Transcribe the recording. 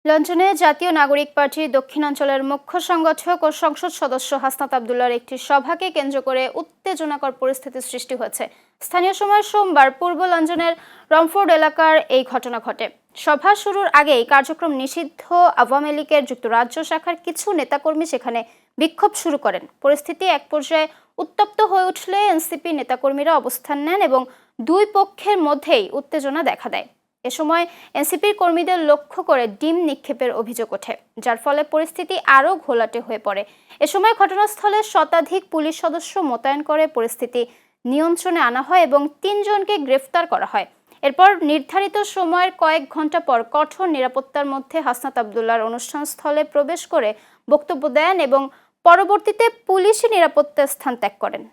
লন্ডনে জাতীয় নাগরিক পার্টির দক্ষিণাঞ্চলের মুখ্য সংগঠক ও সংসদ সদস্য হাসনাত আবদুল্লাহর একটি সভাকে কেন্দ্র করে উত্তেজনাকর পরিস্থিতির সৃষ্টি হয়েছে। স্থানীয় সময় সোমবার পূর্ব লন্ডনের রমফোর্ড এলাকার এই ঘটনা ঘটে। সভা শুরুর আগেই কার্যক্রম নিষিদ্ধ আওয়ামী লীগের যুক্তরাজ্য শাখার কিছু নেতাকর্মী সেখানে বিক্ষোভ শুরু করেন। পরিস্থিতি এক পর্যায়ে উত্তপ্ত হয়ে উঠলে এনসিপি নেতাকর্মীরা অবস্থান নেন এবং দুই পক্ষের মধ্যেই উত্তেজনা দেখা দেয়। এ সময় এনসিপির কর্মীদের লক্ষ্য করে ডিম নিক্ষেপের অভিযোগ ওঠে, যার ফলে পরিস্থিতি আরও ঘোলাটে হয়ে পড়ে। এ সময় ঘটনাস্থলে শতাধিক পুলিশ সদস্য মোতায়েন করে পরিস্থিতি নিয়ন্ত্রণে আনা হয় এবং ৩ জনকে গ্রেফতার করা হয়। এরপর নির্ধারিত সময়ের কয়েক ঘন্টা পর কঠোর নিরাপত্তার মধ্যে হাসনাত আবদুল্লাহর অনুষ্ঠানস্থলে প্রবেশ করে বক্তব্য দেন এবং পরবর্তীতে পুলিশি নিরাপত্তা স্থান ত্যাগ করেন।